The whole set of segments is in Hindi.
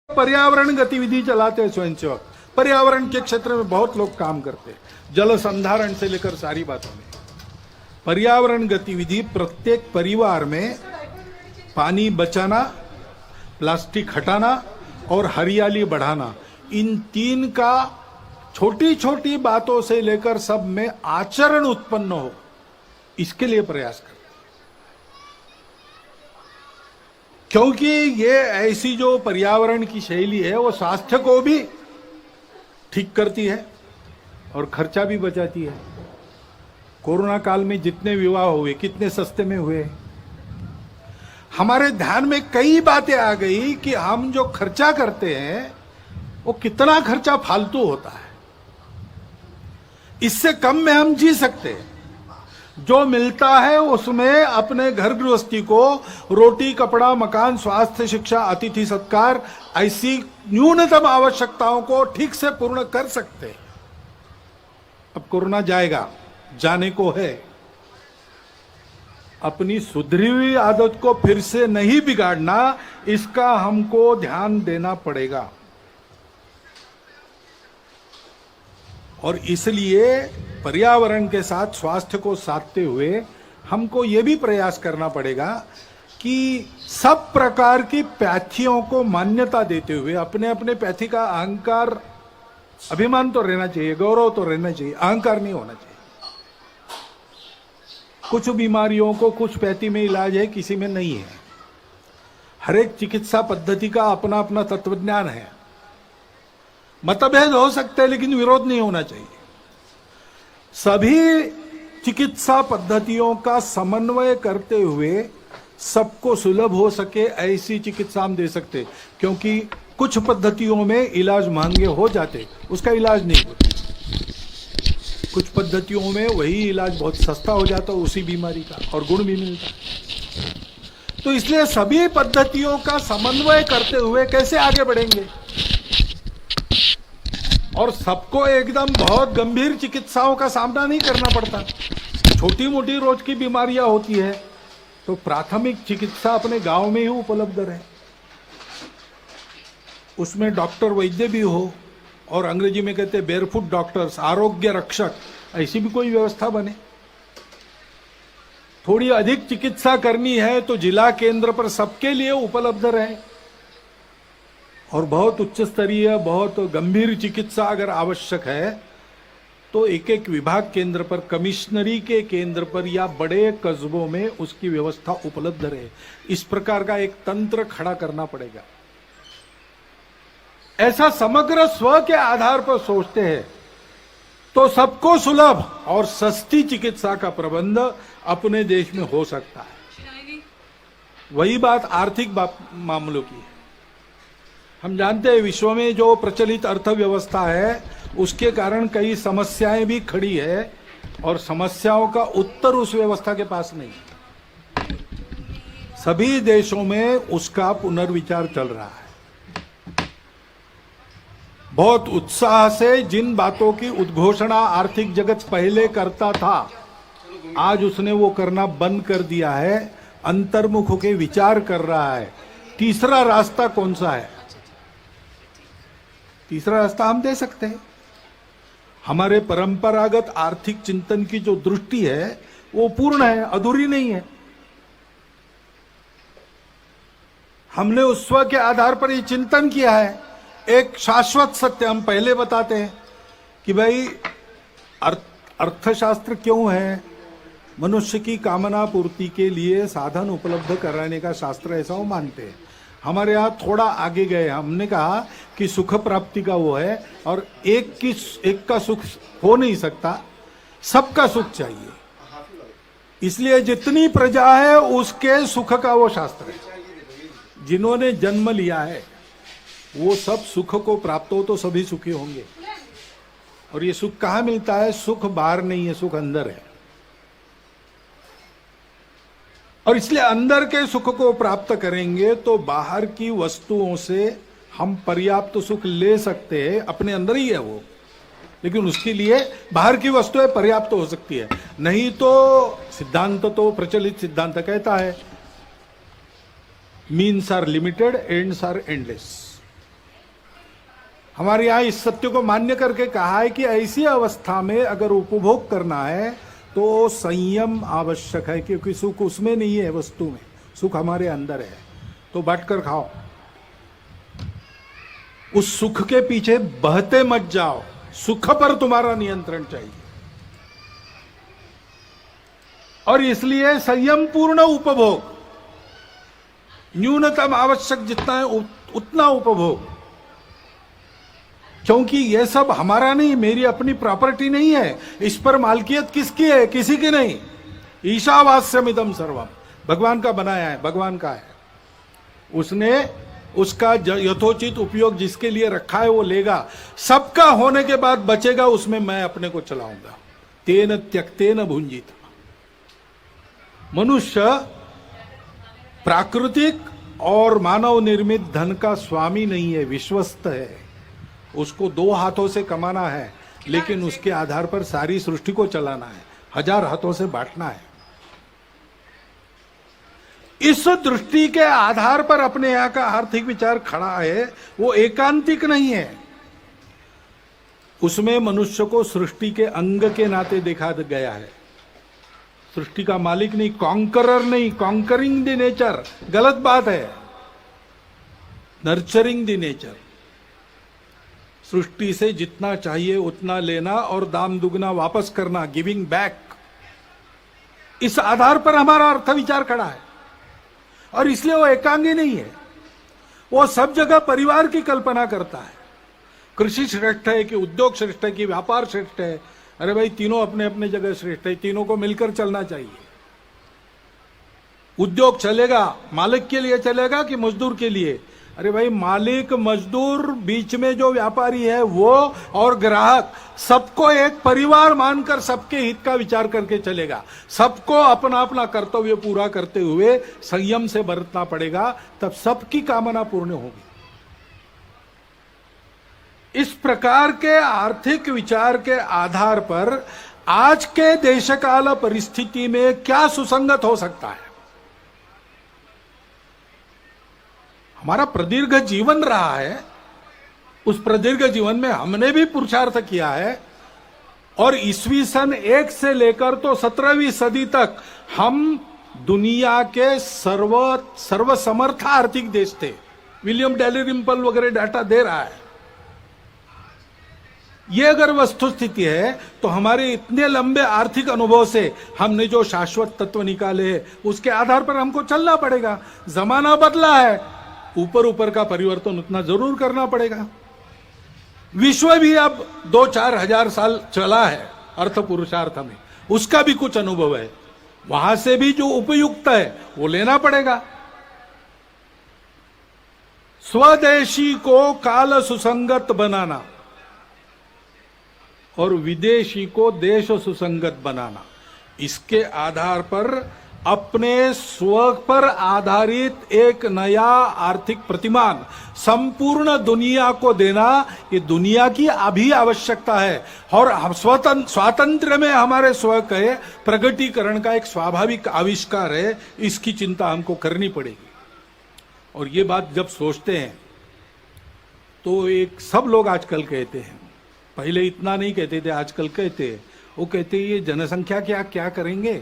पर्यावरण गतिविधि चलाते हैं स्वयंसेवक। पर्यावरण के क्षेत्र में बहुत लोग काम करते हैं, जल संधारण से लेकर सारी बातों में। पर्यावरण गतिविधि प्रत्येक परिवार में पानी बचाना, प्लास्टिक हटाना और हरियाली बढ़ाना, इन तीन का छोटी छोटी बातों से लेकर सब में आचरण उत्पन्न हो, इसके लिए प्रयास करते। क्योंकि ये ऐसी जो पर्यावरण की शैली है वो स्वास्थ्य को भी ठीक करती है और खर्चा भी बचाती है। कोरोना काल में जितने विवाह हुए कितने सस्ते में हुए। हमारे ध्यान में कई बातें आ गई कि हम जो खर्चा करते हैं वो कितना खर्चा फालतू होता है, इससे कम में हम जी सकते हैं। जो मिलता है उसमें अपने घर गृहस्थी को रोटी, कपड़ा, मकान, स्वास्थ्य, शिक्षा, अतिथि सत्कार, ऐसी न्यूनतम आवश्यकताओं को ठीक से पूर्ण कर सकते हैं। अब कोरोना जाएगा, जाने को है। अपनी सुधरी हुई आदत को फिर से नहीं बिगाड़ना, इसका हमको ध्यान देना पड़ेगा। और इसलिए पर्यावरण के साथ स्वास्थ्य को साधते हुए हमको यह भी प्रयास करना पड़ेगा कि सब प्रकार की पैथियों को मान्यता देते हुए अपने अपने पैथी का अहंकार, अभिमान तो रहना चाहिए, गौरव तो रहना चाहिए, अहंकार नहीं होना चाहिए। कुछ बीमारियों को कुछ पैथी में इलाज है, किसी में नहीं है। हर एक चिकित्सा पद्धति का अपना अपना तत्वज्ञान है। मतभेद हो सकते हैं लेकिन विरोध नहीं होना चाहिए। सभी चिकित्सा पद्धतियों का समन्वय करते हुए सबको सुलभ हो सके ऐसी चिकित्सा हम दे सकते, क्योंकि कुछ पद्धतियों में इलाज महंगे हो जाते, उसका इलाज नहीं होता। कुछ पद्धतियों में वही इलाज बहुत सस्ता हो जाता उसी बीमारी का, और गुण भी मिलता। तो इसलिए सभी पद्धतियों का समन्वय करते हुए कैसे आगे बढ़ेंगे, और सबको एकदम बहुत गंभीर चिकित्साओं का सामना नहीं करना पड़ता। छोटी मोटी रोज की बीमारियां होती है तो प्राथमिक चिकित्सा अपने गांव में ही उपलब्ध रहे, उसमें डॉक्टर वैद्य भी हो, और अंग्रेजी में कहते हैं बेयरफुट डॉक्टर्स, आरोग्य रक्षक, ऐसी भी कोई व्यवस्था बने। थोड़ी अधिक चिकित्सा करनी है तो जिला केंद्र पर सबके लिए उपलब्ध रहे, और बहुत उच्च स्तरीय, बहुत गंभीर चिकित्सा अगर आवश्यक है तो एक एक विभाग केंद्र पर, कमिश्नरी के केंद्र पर या बड़े कस्बों में उसकी व्यवस्था उपलब्ध रहे। इस प्रकार का एक तंत्र खड़ा करना पड़ेगा। ऐसा समग्र स्व के आधार पर सोचते हैं तो सबको सुलभ और सस्ती चिकित्सा का प्रबंध अपने देश में हो सकता है। वही बात आर्थिक मामलों की है। हम जानते हैं विश्व में जो प्रचलित अर्थव्यवस्था है उसके कारण कई समस्याएं भी खड़ी है, और समस्याओं का उत्तर उस व्यवस्था के पास नहीं। सभी देशों में उसका पुनर्विचार चल रहा है। बहुत उत्साह से जिन बातों की उद्घोषणा आर्थिक जगत पहले करता था, आज उसने वो करना बंद कर दिया है, अंतर्मुख होकर विचार कर रहा है। तीसरा रास्ता कौन सा है? तीसरा रास्ता हम दे सकते हैं। हमारे परंपरागत आर्थिक चिंतन की जो दृष्टि है वो पूर्ण है, अधूरी नहीं है। हमने उस स्व के आधार पर ये चिंतन किया है। एक शाश्वत सत्य हम पहले बताते हैं कि भाई अर्थशास्त्र क्यों है? मनुष्य की कामना पूर्ति के लिए साधन उपलब्ध कराने का शास्त्र, ऐसा वो मानते हैं। हमारे यहाँ थोड़ा आगे गए, हमने कहा कि सुख प्राप्ति का वो है, और एक का सुख हो नहीं सकता, सबका सुख चाहिए। इसलिए जितनी प्रजा है उसके सुख का वो शास्त्र है। जिन्होंने जन्म लिया है वो सब सुख को प्राप्त हो तो सभी सुखी होंगे। और ये सुख कहाँ मिलता है? सुख बाहर नहीं है, सुख अंदर है। और इसलिए अंदर के सुख को प्राप्त करेंगे तो बाहर की वस्तुओं से हम पर्याप्त सुख ले सकते हैं, अपने अंदर ही है वो। लेकिन उसके लिए बाहर की वस्तुएं पर्याप्त हो सकती है, नहीं तो सिद्धांत तो प्रचलित सिद्धांत कहता है means are limited, ends are endless. हमारे यहाँ इस सत्य को मान्य करके कहा है कि ऐसी अवस्था में अगर उपभोग करना है तो संयम आवश्यक है, क्योंकि सुख उसमें नहीं है, वस्तु में, सुख हमारे अंदर है। तो बांटकर खाओ, उस सुख के पीछे बहते मत जाओ, सुख पर तुम्हारा नियंत्रण चाहिए। और इसलिए संयम पूर्ण उपभोग, न्यूनतम आवश्यक जितना है उतना उपभोग, क्योंकि यह सब हमारा नहीं, मेरी अपनी प्रॉपर्टी नहीं है, इस पर मालकियत किसकी है? किसी की नहीं। ईशावास्यमिदं सर्वम, भगवान का बनाया है, भगवान का है, उसने उसका यथोचित उपयोग जिसके लिए रखा है वो लेगा, सबका होने के बाद बचेगा, उसमें मैं अपने को चलाऊंगा। तेन त्यक्तेन भुंजित। मनुष्य प्राकृतिक और मानव निर्मित धन का स्वामी नहीं है, विश्वस्त है। उसको दो हाथों से कमाना है, लेकिन उसके आधार पर सारी सृष्टि को चलाना है, 1000 हाथों से बांटना है। इस दृष्टि के आधार पर अपने यहां का आर्थिक विचार खड़ा है, वो एकांतिक नहीं है। उसमें मनुष्य को सृष्टि के अंग के नाते देखा गया है, सृष्टि का मालिक नहीं, कॉन्करर नहीं, कॉन्करिंग द नेचर गलत बात है, नर्चरिंग द नेचर। सृष्टि से जितना चाहिए उतना लेना और दाम दुगना वापस करना, गिविंग बैक। इस आधार पर हमारा अर्थ विचार खड़ा है, और इसलिए वो एकांगी नहीं है। वो सब जगह परिवार की कल्पना करता है। कृषि श्रेष्ठ है कि उद्योग श्रेष्ठ है कि व्यापार श्रेष्ठ है? अरे भाई, तीनों अपने अपने जगह श्रेष्ठ है, तीनों को मिलकर चलना चाहिए। उद्योग चलेगा मालिक के लिए चलेगा कि मजदूर के लिए? अरे भाई, मालिक मजदूर बीच में जो व्यापारी है वो और ग्राहक, सबको एक परिवार मानकर सबके हित का विचार करके चलेगा। सबको अपना अपना कर्तव्य पूरा करते हुए संयम से बरतना पड़ेगा, तब सबकी कामना पूर्ण होगी। इस प्रकार के आर्थिक विचार के आधार पर आज के देशकाल परिस्थिति में क्या सुसंगत हो सकता है? हमारा प्रदीर्घ जीवन रहा है, उस प्रदीर्घ जीवन में हमने भी पुरुषार्थ किया है, और ईस्वी सन 1 से लेकर तो 17वीं सदी तक हम दुनिया के सर्वसमर्थ आर्थिक देश थे। विलियम डैलिरिम्पल वगैरह डाटा दे रहा है। ये अगर वस्तुस्थिति है तो हमारे इतने लंबे आर्थिक अनुभव से हमने जो शाश्वत तत्व निकाले हैं उसके आधार पर हमको चलना पड़ेगा। जमाना बदला है, ऊपर ऊपर का परिवर्तन उतना जरूर करना पड़ेगा। विश्व भी अब 2-4 हजार साल चला है अर्थ पुरुषार्थ में, उसका भी कुछ अनुभव है, वहां से भी जो उपयुक्त है वो लेना पड़ेगा। स्वदेशी को काल सुसंगत बनाना और विदेशी को देश सुसंगत बनाना, इसके आधार पर अपने स्व पर आधारित एक नया आर्थिक प्रतिमान संपूर्ण दुनिया को देना, ये दुनिया की अभी आवश्यकता है। और स्वातंत्र्य में हमारे स्व के प्रगटीकरण का एक स्वाभाविक आविष्कार है, इसकी चिंता हमको करनी पड़ेगी। और ये बात जब सोचते हैं तो एक सब लोग आजकल कहते हैं, पहले इतना नहीं कहते थे, आजकल कहते हैं, वो कहते हैं ये जनसंख्या क्या क्या करेंगे,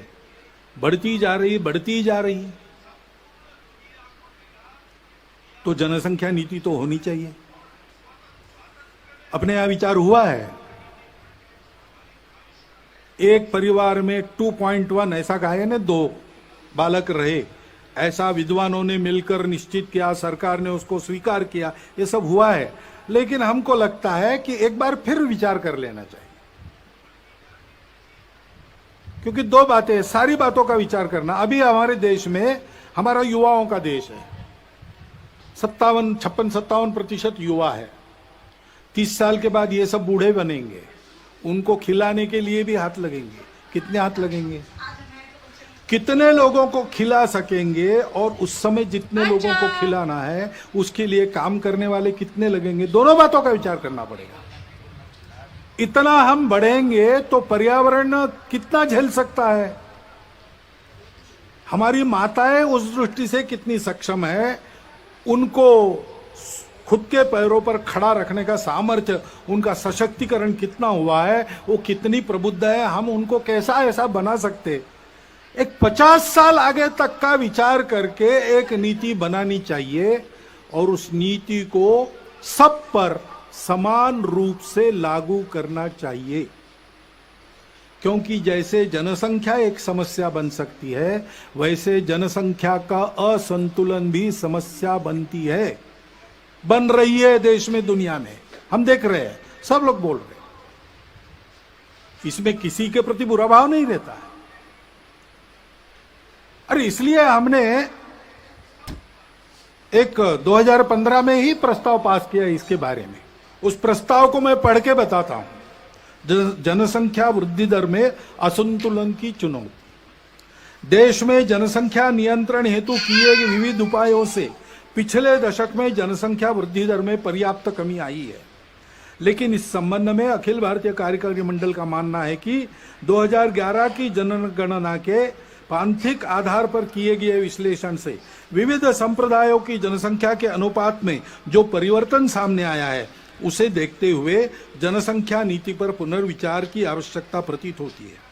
बढ़ती जा रही, बढ़ती जा रही। तो जनसंख्या नीति तो होनी चाहिए। अपने यहां विचार हुआ है, एक परिवार में 2.1 ऐसा कहा है ना, 2 बालक रहे, ऐसा विद्वानों ने मिलकर निश्चित किया, सरकार ने उसको स्वीकार किया, ये सब हुआ है। लेकिन हमको लगता है कि एक बार फिर विचार कर लेना चाहिए, क्योंकि 2 बातें, सारी बातों का विचार करना। अभी हमारे देश में, हमारा युवाओं का देश है, 56-57% युवा है। 30 साल के बाद ये सब बूढ़े बनेंगे, उनको खिलाने के लिए भी हाथ लगेंगे। कितने हाथ लगेंगे? कितने लोगों को खिला सकेंगे, और उस समय जितने लोगों को खिलाना है उसके लिए काम करने वाले कितने लगेंगे? दोनों बातों का विचार करना पड़ेगा। इतना हम बढ़ेंगे तो पर्यावरण कितना झेल सकता है? हमारी माताएं उस दृष्टि से कितनी सक्षम है, उनको खुद के पैरों पर खड़ा रखने का सामर्थ्य, उनका सशक्तिकरण कितना हुआ है, वो कितनी प्रबुद्ध है, हम उनको कैसा ऐसा बना सकते। एक 50 साल आगे तक का विचार करके एक नीति बनानी चाहिए और उस नीति को सब पर समान रूप से लागू करना चाहिए। क्योंकि जैसे जनसंख्या एक समस्या बन सकती है, वैसे जनसंख्या का असंतुलन भी समस्या बनती है, बन रही है देश में, दुनिया में हम देख रहे हैं, सब लोग बोल रहे हैं। इसमें किसी के प्रति बुरा भाव नहीं रहता है। अरे इसलिए हमने एक 2015 में ही प्रस्ताव पास किया इसके बारे में। उस प्रस्ताव को मैं पढ़ के बताता हूं। जनसंख्या वृद्धि दर में असंतुलन की चुनौती। देश में जनसंख्या नियंत्रण हेतु किए गए विविध उपायों से पिछले दशक में जनसंख्या वृद्धि दर में पर्याप्त कमी आई है, लेकिन इस संबंध में अखिल भारतीय कार्यकारी मंडल का मानना है कि 2011 की जनगणना के पांथिक आधार पर किए गए विश्लेषण से विविध संप्रदायों की जनसंख्या के अनुपात में जो परिवर्तन सामने आया है, उसे देखते हुए जनसंख्या नीति पर पुनर्विचार की आवश्यकता प्रतीत होती है।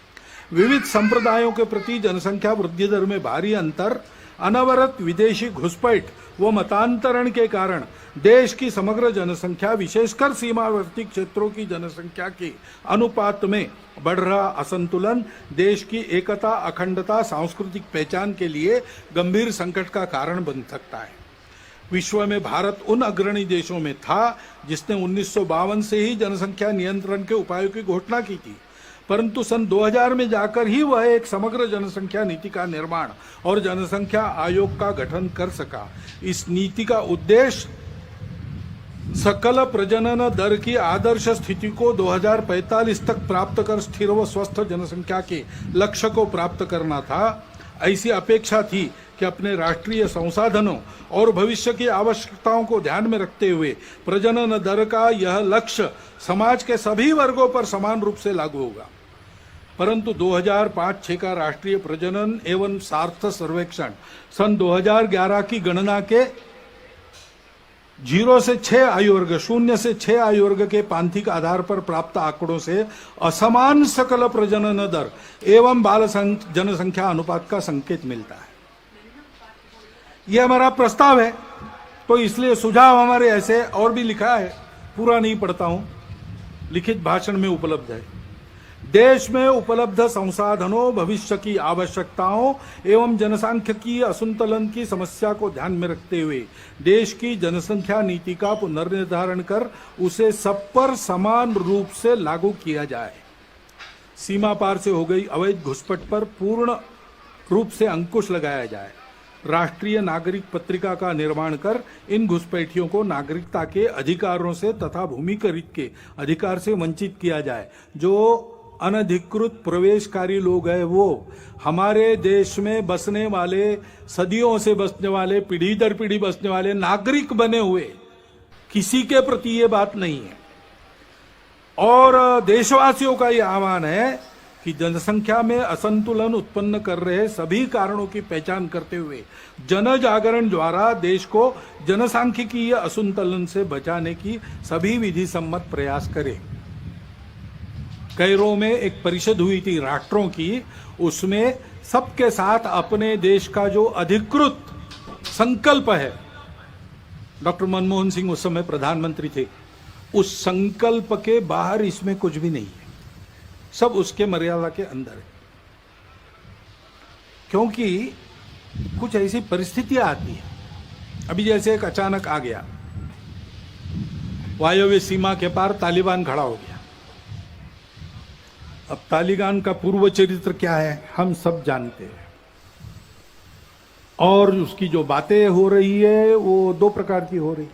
विविध संप्रदायों के प्रति जनसंख्या वृद्धि दर में भारी अंतर, अनवरत विदेशी घुसपैठ व मतांतरण के कारण देश की समग्र जनसंख्या, विशेषकर सीमावर्ती क्षेत्रों की जनसंख्या के अनुपात में बढ़ रहा असंतुलन देश की एकता, अखंडता, सांस्कृतिक पहचान के लिए गंभीर संकट का कारण बन सकता है। विश्व में भारत उन अग्रणी देशों में था जिसने 1952 से ही जनसंख्या नियंत्रण के उपायों की घोषणा की थी, परंतु सन 2000 में जाकर ही वह एक समग्र जनसंख्या नीति का निर्माण और जनसंख्या आयोग का गठन कर सका। इस नीति का उद्देश्य सकल प्रजनन दर की आदर्श स्थिति को 2045 तक प्राप्त कर स्थिर व स्वस्थ जनसंख्या के लक्ष्य को प्राप्त करना था। ऐसी अपेक्षा थी कि अपने राष्ट्रीय संसाधनों और भविष्य की आवश्यकताओं को ध्यान में रखते हुए प्रजनन दर का यह लक्ष्य समाज के सभी वर्गों पर समान रूप से लागू होगा। परंतु 2005-6 का राष्ट्रीय प्रजनन एवं सार्थ सर्वेक्षण सन 2011 की गणना के 0 से 6 आयु वर्ग, 0 से 6 आयु वर्ग के पांथिक आधार पर प्राप्त आंकड़ों से असमान सकल प्रजनन दर एवं बाल जनसंख्या अनुपात का संकेत मिलता है। यह हमारा प्रस्ताव है, तो इसलिए सुझाव हमारे ऐसे और भी लिखा है, पूरा नहीं पढ़ता हूं, लिखित भाषण में उपलब्ध है। देश में उपलब्ध संसाधनों, भविष्य की आवश्यकताओं एवं जनसांख्यिकीय असंतुलन की समस्या को ध्यान में रखते हुए देश की जनसंख्या नीति का पुनर्निर्धारण कर उसे सब पर समान रूप से लागू किया जाए। सीमा पार से हो गई अवैध घुसपैठ पर पूर्ण रूप से अंकुश लगाया जाए। राष्ट्रीय नागरिक पत्रिका का निर्माण कर इन घुसपैठियों को नागरिकता के अधिकारों से तथा भूमिकरित के अधिकार से वंचित किया जाए। जो अनधिकृत प्रवेशकारी लोग हैं, वो हमारे देश में बसने वाले, सदियों से बसने वाले, पीढ़ी दर पीढ़ी बसने वाले नागरिक बने हुए, किसी के प्रति ये बात नहीं है। और देशवासियों का ये आह्वान है कि जनसंख्या में असंतुलन उत्पन्न कर रहे सभी कारणों की पहचान करते हुए जन जागरण द्वारा देश को जनसांख्यिकीय असंतुलन से बचाने की सभी विधि सम्मत प्रयास करें। कैरो में एक परिषद हुई थी राष्ट्रों की, उसमें सबके साथ अपने देश का जो अधिकृत संकल्प है, डॉक्टर मनमोहन सिंह उस समय प्रधानमंत्री थे, उस संकल्प के बाहर इसमें कुछ भी नहीं है, सब उसके मर्यादा के अंदर है। क्योंकि कुछ ऐसी परिस्थितियां आती है, अभी जैसे एक अचानक आ गया, वायव्य सीमा के पार तालिबान खड़ा हो गया। अब तालिबान का पूर्व चरित्र क्या है हम सब जानते हैं, और उसकी जो बातें हो रही है वो दो प्रकार की हो रही।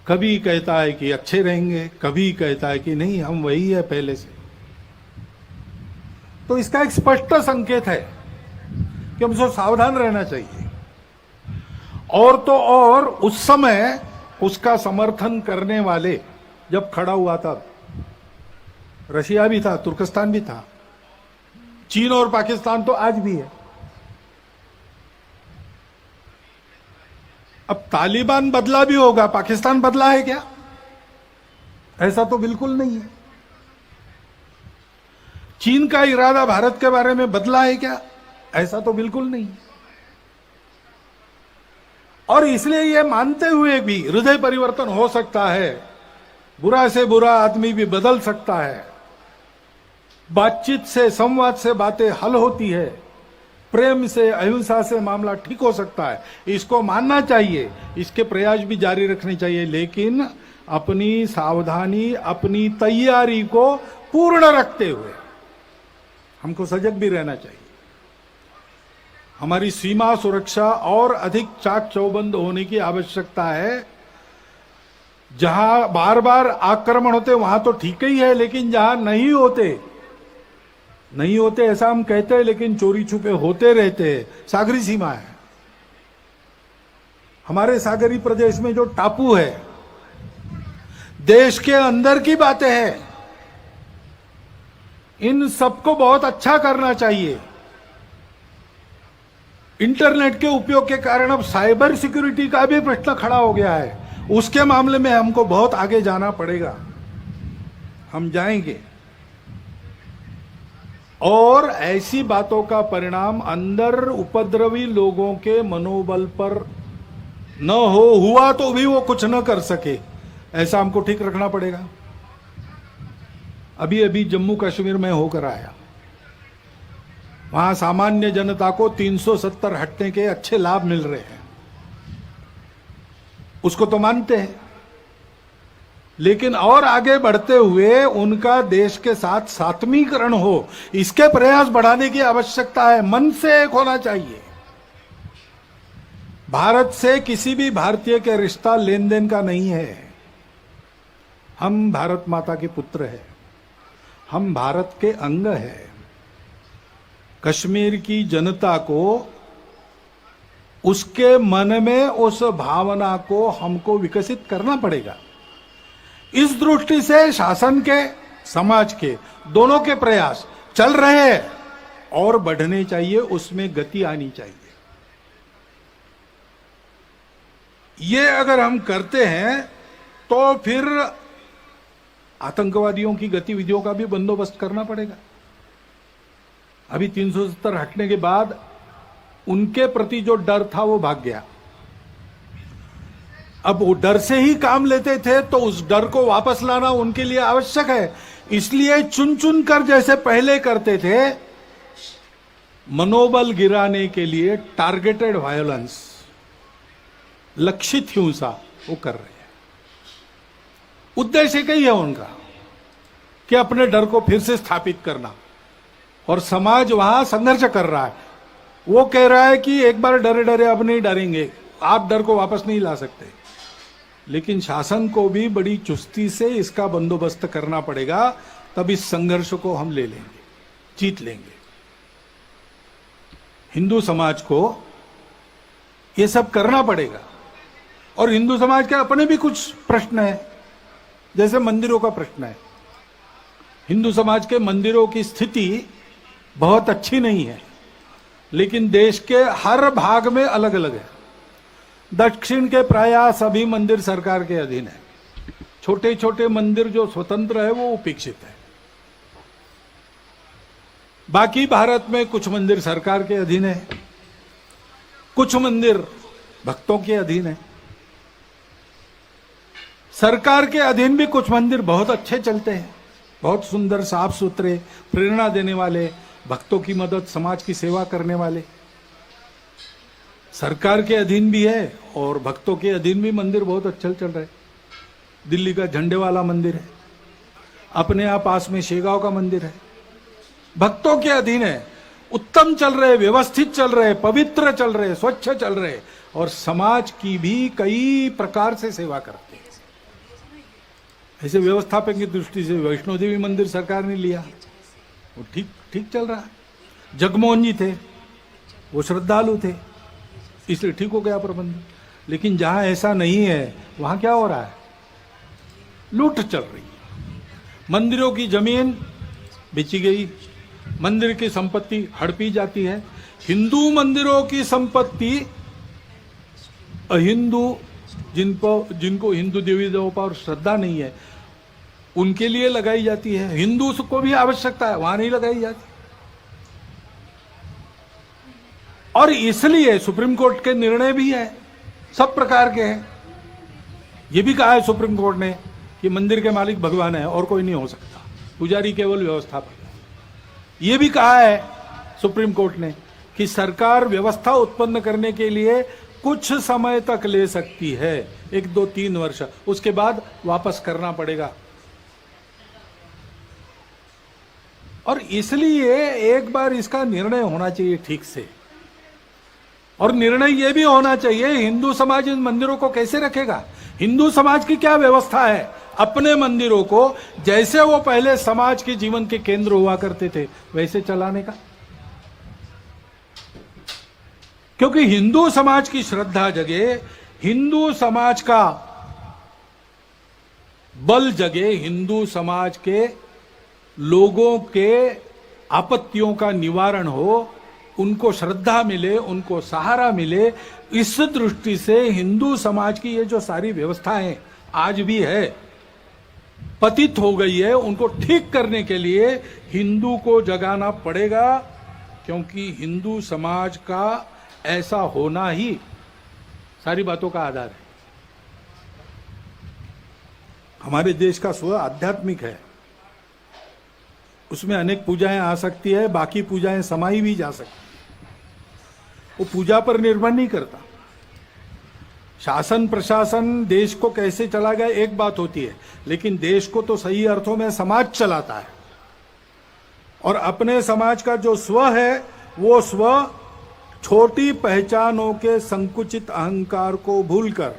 कभी कहता है कि अच्छे रहेंगे, कभी कहता है कि नहीं हम वही है पहले से। तो इसका एक स्पष्ट संकेत है कि हमसे सावधान रहना चाहिए। और तो और उस समय उसका समर्थन करने वाले जब खड़ा हुआ था, रशिया भी था, तुर्कस्तान भी था, चीन और पाकिस्तान तो आज भी है। अब तालिबान बदला भी होगा, पाकिस्तान बदला है क्या? ऐसा तो बिल्कुल नहीं है। चीन का इरादा भारत के बारे में बदला है क्या? ऐसा तो बिल्कुल नहीं। और इसलिए यह मानते हुए भी हृदय परिवर्तन हो सकता है, बुरा से बुरा आदमी भी बदल सकता है, बातचीत से, संवाद से बातें हल होती है, प्रेम से, अहिंसा से मामला ठीक हो सकता है, इसको मानना चाहिए, इसके प्रयास भी जारी रखने चाहिए, लेकिन अपनी सावधानी, अपनी तैयारी को पूर्ण रखते हुए हमको सजग भी रहना चाहिए। हमारी सीमा सुरक्षा और अधिक चाक चौबंद होने की आवश्यकता है। जहां बार बार आक्रमण होते वहां तो ठीक ही है, लेकिन जहां नहीं होते ऐसा हम कहते हैं, लेकिन चोरी छुपे होते रहते हैं, सागरी सीमा है। हमारे सागरी प्रदेश में जो टापू है, देश के अंदर की बातें हैं, इन सबको बहुत अच्छा करना चाहिए। इंटरनेट के उपयोग के कारण अब साइबर सिक्योरिटी का भी प्रश्न खड़ा हो गया है, उसके मामले में हमको बहुत आगे जाना पड़ेगा, हम जाएंगे। और ऐसी बातों का परिणाम अंदर उपद्रवी लोगों के मनोबल पर न हुआ तो भी वो कुछ न कर सके, ऐसा हमको ठीक रखना पड़ेगा। अभी अभी जम्मू कश्मीर में होकर आया, वहां सामान्य जनता को 370 हटने के अच्छे लाभ मिल रहे हैं, उसको तो मानते हैं, लेकिन और आगे बढ़ते हुए उनका देश के साथ सात्मीकरण हो, इसके प्रयास बढ़ाने की आवश्यकता है। मन से एक होना चाहिए। भारत से किसी भी भारतीय के रिश्ता लेन देन का नहीं है। हम भारत माता के पुत्र हैं, हम भारत के अंग हैं। कश्मीर की जनता को, उसके मन में उस भावना को हमको विकसित करना पड़ेगा। इस दृष्टि से शासन के, समाज के, दोनों के प्रयास चल रहे हैं और बढ़ने चाहिए, उसमें गति आनी चाहिए। ये अगर हम करते हैं तो फिर आतंकवादियों की गतिविधियों का भी बंदोबस्त करना पड़ेगा। अभी 370 हटने के बाद उनके प्रति जो डर था वो भाग गया। अब वो डर से ही काम लेते थे, तो उस डर को वापस लाना उनके लिए आवश्यक है। इसलिए चुन चुन कर जैसे पहले करते थे, मनोबल गिराने के लिए टारगेटेड वायलेंस, लक्षित हिंसा वो कर रहे हैं। उद्देश्य कई है उनका कि अपने डर को फिर से स्थापित करना, और समाज वहां संघर्ष कर रहा है। वो कह रहा है कि एक बार डरे डरे अब नहीं डरेंगे, आप डर को वापस नहीं ला सकते। लेकिन शासन को भी बड़ी चुस्ती से इसका बंदोबस्त करना पड़ेगा, तब इस संघर्ष को हम ले लेंगे, जीत लेंगे। हिंदू समाज को ये सब करना पड़ेगा। और हिंदू समाज के अपने भी कुछ प्रश्न है, जैसे मंदिरों का प्रश्न है। हिंदू समाज के मंदिरों की स्थिति बहुत अच्छी नहीं है, लेकिन देश के हर भाग में अलग अलग है। दक्षिण के प्रायः सभी मंदिर सरकार के अधीन है। छोटे छोटे मंदिर जो स्वतंत्र है वो उपेक्षित है। बाकी भारत में कुछ मंदिर सरकार के अधीन है, कुछ मंदिर भक्तों के अधीन है। सरकार के अधीन भी कुछ मंदिर बहुत अच्छे चलते हैं, बहुत सुंदर, साफ सुथरे, प्रेरणा देने वाले, भक्तों की मदद, समाज की सेवा करने वाले। सरकार के अधीन भी है और भक्तों के अधीन भी मंदिर बहुत अच्छे चल रहे। दिल्ली का झंडे वाला मंदिर है, अपने आप पास में शेगांव का मंदिर है, भक्तों के अधीन है, उत्तम चल रहे, व्यवस्थित चल रहे, पवित्र चल रहे, स्वच्छ चल रहे, और समाज की भी कई प्रकार से सेवा करते हैं। ऐसे व्यवस्थापन की दृष्टि से वैष्णो देवी मंदिर सरकार ने लिया, वो ठीक ठीक चल रहा है। जगमोहन जी थे, वो श्रद्धालु थे, इसलिए ठीक हो गया प्रबंध। लेकिन जहां ऐसा नहीं है, वहां क्या हो रहा है? लूट चल रही है। मंदिरों की जमीन बेची गई, मंदिर की संपत्ति हड़पी जाती है। हिंदू मंदिरों की संपत्ति अहिंदू जिनको हिंदू देवी देवों पर श्रद्धा नहीं है उनके लिए लगाई जाती है। हिंदू को भी आवश्यकता है, वहां नहीं लगाई जाती। और इसलिए सुप्रीम कोर्ट के निर्णय भी है, सब प्रकार के हैं। यह भी कहा है सुप्रीम कोर्ट ने कि मंदिर के मालिक भगवान है और कोई नहीं हो सकता, पुजारी केवल व्यवस्थापक। यह भी कहा है सुप्रीम कोर्ट ने कि सरकार व्यवस्था उत्पन्न करने के लिए कुछ समय तक ले सकती है, 1, 2, 3 वर्ष, उसके बाद वापस करना पड़ेगा। और इसलिए एक बार इसका निर्णय होना चाहिए ठीक से। और निर्णय यह भी होना चाहिए हिंदू समाज इन मंदिरों को कैसे रखेगा। हिंदू समाज की क्या व्यवस्था है अपने मंदिरों को जैसे वो पहले समाज के जीवन के केंद्र हुआ करते थे वैसे चलाने का। क्योंकि हिंदू समाज की श्रद्धा जगे, हिंदू समाज का बल जगे, हिंदू समाज के लोगों के आपत्तियों का निवारण हो, उनको श्रद्धा मिले, उनको सहारा मिले। इस दृष्टि से हिंदू समाज की ये जो सारी व्यवस्थाएं आज भी है पतित हो गई है, उनको ठीक करने के लिए हिंदू को जगाना पड़ेगा। क्योंकि हिंदू समाज का ऐसा होना ही सारी बातों का आधार है। हमारे देश का स्व आध्यात्मिक है, उसमें अनेक पूजाएं आ सकती है, बाकी पूजाएं समाई भी जा सकती है। वो पूजा पर निर्भर नहीं करता। शासन प्रशासन देश को कैसे चला गया एक बात होती है, लेकिन देश को तो सही अर्थों में समाज चलाता है। और अपने समाज का जो स्व है वो स्व छोटी पहचानों के संकुचित अहंकार को भूलकर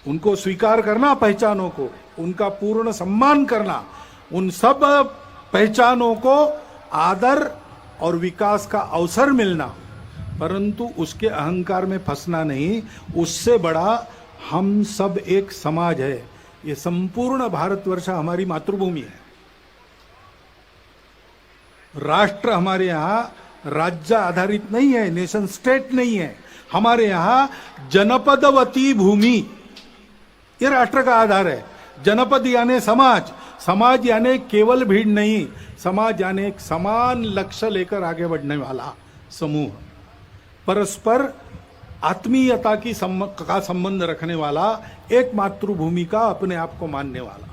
उनको स्वीकार करना, पहचानों को उनका पूर्ण सम्मान करना, उन सब पहचानों को आदर और विकास का अवसर मिलना, परंतु उसके अहंकार में फंसना नहीं। उससे बड़ा हम सब एक समाज है। ये संपूर्ण भारतवर्ष हमारी मातृभूमि है। राष्ट्र हमारे यहां राज्य आधारित नहीं है, नेशन स्टेट नहीं है। हमारे यहां जनपदवती भूमि ये राष्ट्र का आधार है। जनपद यानी समाज, समाज यानी केवल भीड़ नहीं, समाज यानी एक समान लक्ष्य लेकर आगे बढ़ने वाला समूह, परस्पर आत्मीयता का संबंध रखने वाला, एक मातृभूमि का अपने आप को मानने वाला।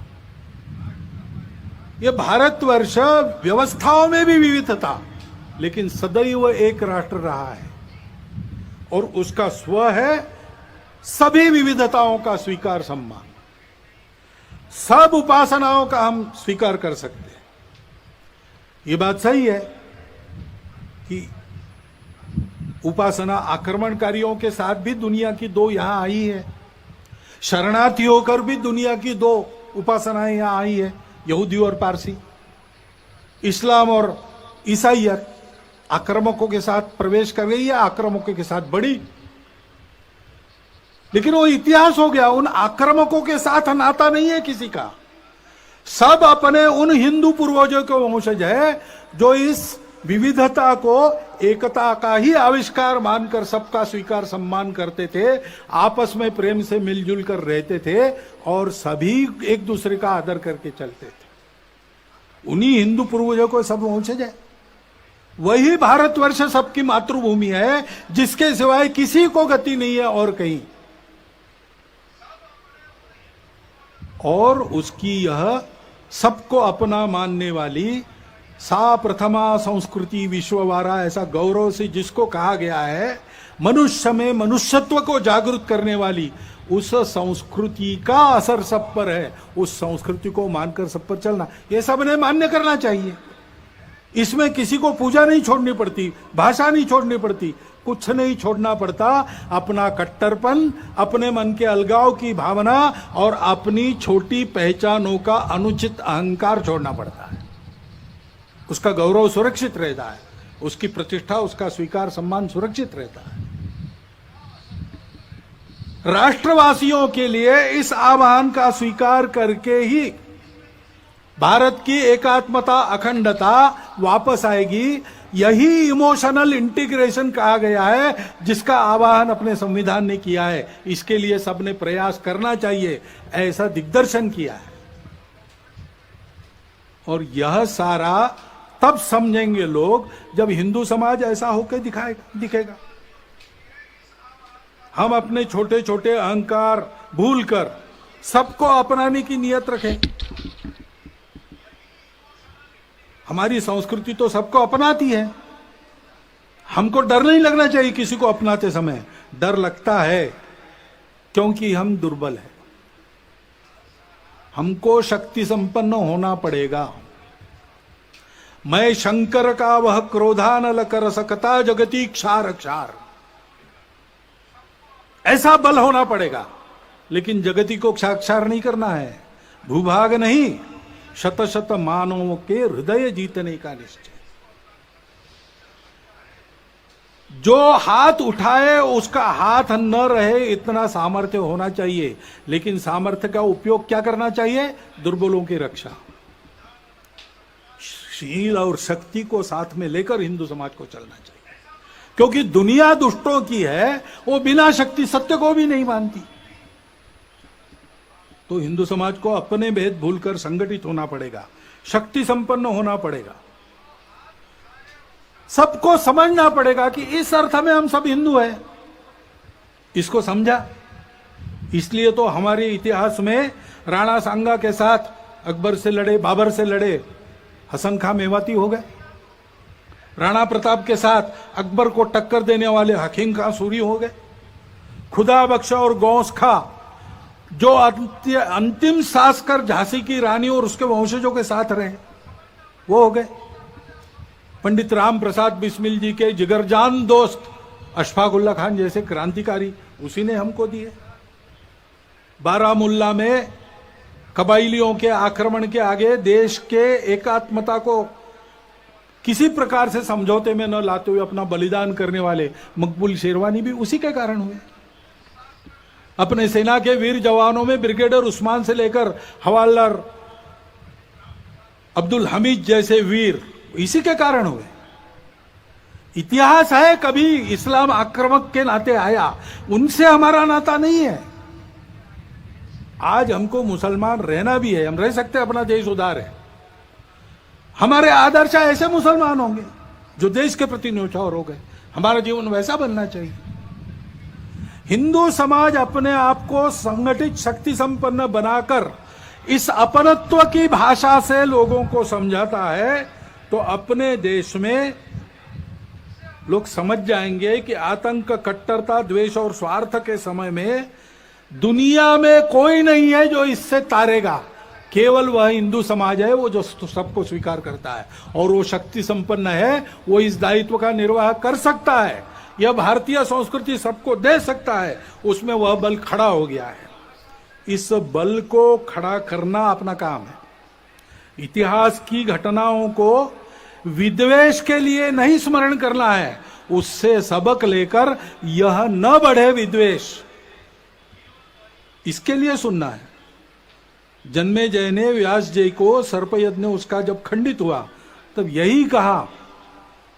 यह भारतवर्ष व्यवस्थाओं में भी विविधता, लेकिन सदैव एक राष्ट्र रहा है। और उसका स्व है सभी विविधताओं का स्वीकार, सम्मान। सब उपासनाओं का हम स्वीकार कर सकते हैं। ये बात सही है कि उपासना आक्रमणकारियों के साथ भी दुनिया की 2 यहां आई है, शरणार्थी होकर भी दुनिया की 2 उपासनाएं यहां आई है, यहूदी और पारसी। इस्लाम और ईसाइयत आक्रामकों के साथ प्रवेश कर गई है, आक्रामकों के साथ बढ़ी, लेकिन वो इतिहास हो गया। उन आक्रामकों के साथ नाता नहीं है किसी का। सब अपने उन हिंदू पूर्वजों के वंशज है जो इस विविधता को एकता का ही आविष्कार मानकर सबका स्वीकार सम्मान करते थे, आपस में प्रेम से मिलजुल कर रहते थे और सभी एक दूसरे का आदर करके चलते थे। उन्हीं हिंदू पूर्वजों को सब वंशज है। वही भारतवर्ष सबकी मातृभूमि है, जिसके सिवाय किसी को गति नहीं है और कहीं। और उसकी यह सबको अपना मानने वाली सा प्रथमा संस्कृति विश्ववारा, ऐसा गौरव से जिसको कहा गया है, मनुष्य में मनुष्यत्व को जागृत करने वाली उस संस्कृति का असर सब पर है। उस संस्कृति को मानकर सब पर चलना, ये सबने मान्य करना चाहिए। इसमें किसी को पूजा नहीं छोड़नी पड़ती, भाषा नहीं छोड़नी पड़ती, कुछ नहीं छोड़ना पड़ता। अपना कट्टरपन, अपने मन के अलगाव की भावना और अपनी छोटी पहचानों का अनुचित अहंकार छोड़ना पड़ता है। उसका गौरव सुरक्षित रहता है, उसकी प्रतिष्ठा, उसका स्वीकार सम्मान सुरक्षित रहता है। राष्ट्रवासियों के लिए इस आह्वान का स्वीकार करके ही भारत की एकात्मता, अखंडता वापस आएगी। यही इमोशनल इंटीग्रेशन कहा गया है, जिसका आह्वान अपने संविधान ने किया है। इसके लिए सबने प्रयास करना चाहिए, ऐसा दिग्दर्शन किया है। और यह सारा तब समझेंगे लोग जब हिंदू समाज ऐसा होकर दिखेगा। हम अपने छोटे छोटे अहंकार भूलकर सबको अपनाने की नियत रखें। हमारी संस्कृति तो सबको अपनाती है। हमको डर नहीं लगना चाहिए किसी को अपनाते समय। डर लगता है क्योंकि हम दुर्बल हैं। हमको शक्ति संपन्न होना पड़ेगा। मैं शंकर का वह क्रोधानल कर सकता जगती क्षार क्षार, ऐसा बल होना पड़ेगा। लेकिन जगती को क्षार नहीं करना है, भूभाग नहीं, शत शत मानवों के हृदय जीतने का निश्चय। जो हाथ उठाए उसका हाथ न रहे, इतना सामर्थ्य होना चाहिए। लेकिन सामर्थ्य का उपयोग क्या करना चाहिए? दुर्बलों की रक्षा। शील और शक्ति को साथ में लेकर हिंदू समाज को चलना चाहिए, क्योंकि दुनिया दुष्टों की है, वो बिना शक्ति सत्य को भी नहीं मानती। तो हिंदू समाज को अपने भेद भूलकर संगठित होना पड़ेगा, शक्ति संपन्न होना पड़ेगा। सबको समझना पड़ेगा कि इस अर्थ में हम सब हिंदू हैं। इसको समझा, इसलिए तो हमारे इतिहास में राणा सांगा के साथ अकबर से लड़े, बाबर से लड़े, हसन खां मेवाती हो गए। राणा प्रताप के साथ अकबर को टक्कर देने वाले हकीम खां सूरी हो गए। खुदा बख्शा और गौस खां जो अंतिम सांस कर झांसी की रानी और उसके वंशजों के साथ रहे, वो हो गए। पंडित राम प्रसाद बिस्मिल जी के जिगरजान दोस्त अशफाक उल्ला खान जैसे क्रांतिकारी उसी ने हमको दिए। बारामुल्ला में कबाइलियों के आक्रमण के आगे देश के एकात्मता को किसी प्रकार से समझौते में न लाते हुए अपना बलिदान करने वाले मकबूल शेरवानी भी उसी के कारण हुए। अपने सेना के वीर जवानों में ब्रिगेडियर उस्मान से लेकर हवालदार अब्दुल हमीद जैसे वीर इसी के कारण हुए। इतिहास है, कभी इस्लाम आक्रमक के नाते आया, उनसे हमारा नाता नहीं है। आज हमको मुसलमान रहना भी है, हम रह सकते हैं, अपना देश उदार है। हमारे आदर्श ऐसे मुसलमान होंगे जो देश के प्रति न्यौछावर हो गए। हमारा जीवन वैसा बनना चाहिए। हिंदू समाज अपने आप को संगठित शक्ति संपन्न बनाकर इस अपनत्व की भाषा से लोगों को समझाता है, तो अपने देश में लोग समझ जाएंगे कि आतंक, कट्टरता, द्वेष और स्वार्थ के समय में दुनिया में कोई नहीं है जो इससे तारेगा। केवल वह हिंदू समाज है वो जो सबको स्वीकार करता है, और वो शक्ति संपन्न है, वो इस दायित्व का निर्वाह कर सकता है। यह भारतीय संस्कृति सबको दे सकता है, उसमें वह बल खड़ा हो गया है। इस बल को खड़ा करना अपना काम है। इतिहास की घटनाओं को विद्वेष के लिए नहीं स्मरण करना है, उससे सबक लेकर यह न बढ़े विद्वेष, इसके लिए सुनना है। जन्मेजय ने व्यास जी को सर्पयज्ञ उसका जब खंडित हुआ तब यही कहा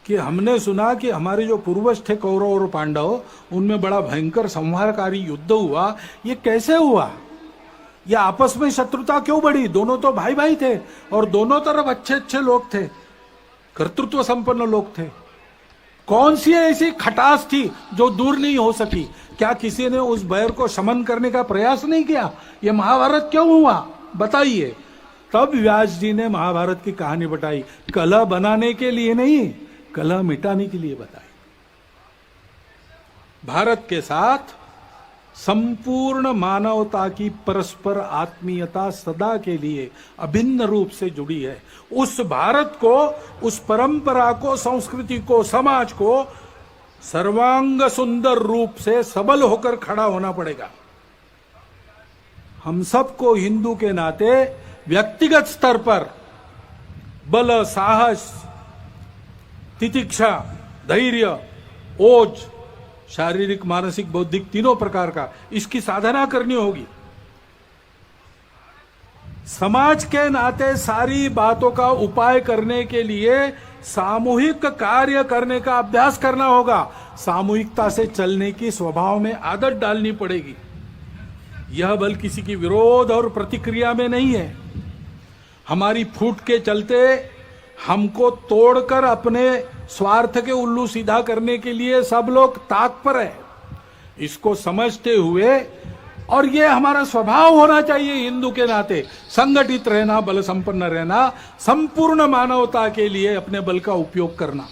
कि हमने सुना कि हमारे जो पूर्वज थे कौरव और पांडव, उनमें बड़ा भयंकर संहारकारी युद्ध हुआ। ये कैसे हुआ? ये आपस में शत्रुता क्यों बढ़ी? दोनों तो भाई भाई थे और दोनों तरफ अच्छे अच्छे लोग थे, कर्तृत्व संपन्न लोग थे। कौन सी ऐसी खटास थी जो दूर नहीं हो सकी? क्या किसी ने उस बैर को शमन करने का प्रयास नहीं किया? ये महाभारत क्यों हुआ बताइए। तब व्यास जी ने महाभारत की कहानी बताई, कलह बनाने के लिए नहीं, कलह मिटाने के लिए बताई। भारत के साथ संपूर्ण मानवता की परस्पर आत्मीयता सदा के लिए अभिन्न रूप से जुड़ी है। उस भारत को, उस परंपरा को, संस्कृति को, समाज को सर्वांग सुंदर रूप से सबल होकर खड़ा होना पड़ेगा। हम सबको हिंदू के नाते व्यक्तिगत स्तर पर बल, साहस, तितिक्षा, धैर्य, ओज, शारीरिक, मानसिक, बौद्धिक, तीनों प्रकार का इसकी साधना करनी होगी। समाज के नाते सारी बातों का उपाय करने के लिए सामूहिक कार्य करने का अभ्यास करना होगा। सामूहिकता से चलने की स्वभाव में आदत डालनी पड़ेगी। यह बल किसी की विरोध और प्रतिक्रिया में नहीं है। हमारी फूट के चलते हमको तोड़कर अपने स्वार्थ के उल्लू सीधा करने के लिए सब लोग ताक पर है। इसको समझते हुए, और ये हमारा स्वभाव होना चाहिए हिंदू के नाते, संगठित रहना, बल संपन्न रहना, संपूर्ण मानवता के लिए अपने बल का उपयोग करना।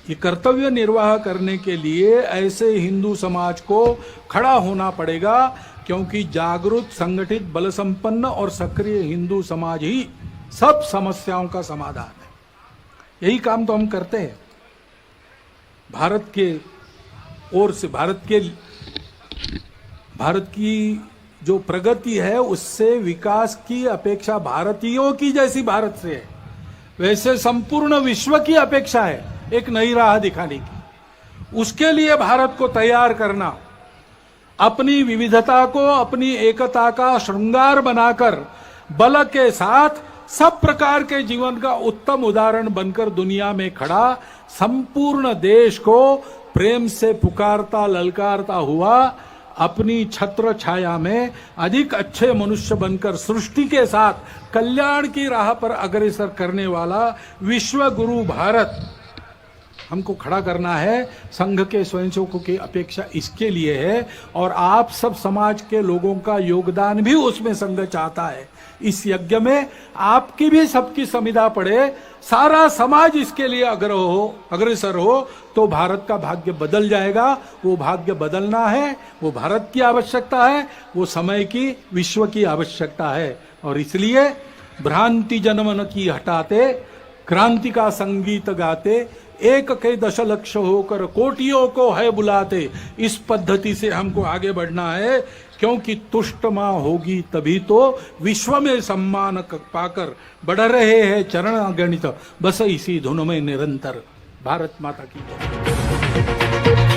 ये कर्तव्य निर्वाह करने के लिए ऐसे हिंदू समाज को खड़ा होना पड़ेगा, क्योंकि जागरूक, संगठित, बल संपन्न और सक्रिय हिंदू समाज ही सब समस्याओं का समाधान है। यही काम तो हम करते हैं। भारत के ओर से, भारत की जो प्रगति है उससे विकास की अपेक्षा भारतीयों की जैसी भारत से है, वैसे संपूर्ण विश्व की अपेक्षा है एक नई राह दिखाने की। उसके लिए भारत को तैयार करना, अपनी विविधता को अपनी एकता का श्रृंगार बनाकर बल के साथ सब प्रकार के जीवन का उत्तम उदाहरण बनकर दुनिया में खड़ा, संपूर्ण देश को प्रेम से पुकारता ललकारता हुआ, अपनी छत्र छाया में अधिक अच्छे मनुष्य बनकर सृष्टि के साथ कल्याण की राह पर अग्रसर करने वाला विश्व गुरु भारत हमको खड़ा करना है। संघ के स्वयंसेवकों की अपेक्षा इसके लिए है, और आप सब समाज के लोगों का योगदान भी उसमें संघ चाहता है। इस यज्ञ में आपकी भी सबकी संविदा पड़े, सारा समाज इसके लिए अग्रसर हो तो भारत का भाग्य बदल जाएगा। वो भाग्य बदलना है, वो भारत की आवश्यकता है, वो समय की, विश्व की आवश्यकता है। और इसलिए भ्रांति जनमन की हटाते, क्रांति का संगीत गाते, एक के दशलक्ष होकर कोटियों को है बुलाते, इस पद्धति से हमको आगे बढ़ना है। क्योंकि तुष्ट मां होगी तभी तो विश्व में सम्मान पाकर बढ़ रहे हैं चरण गणित, बस इसी धुन में निरंतर। भारत माता की जय।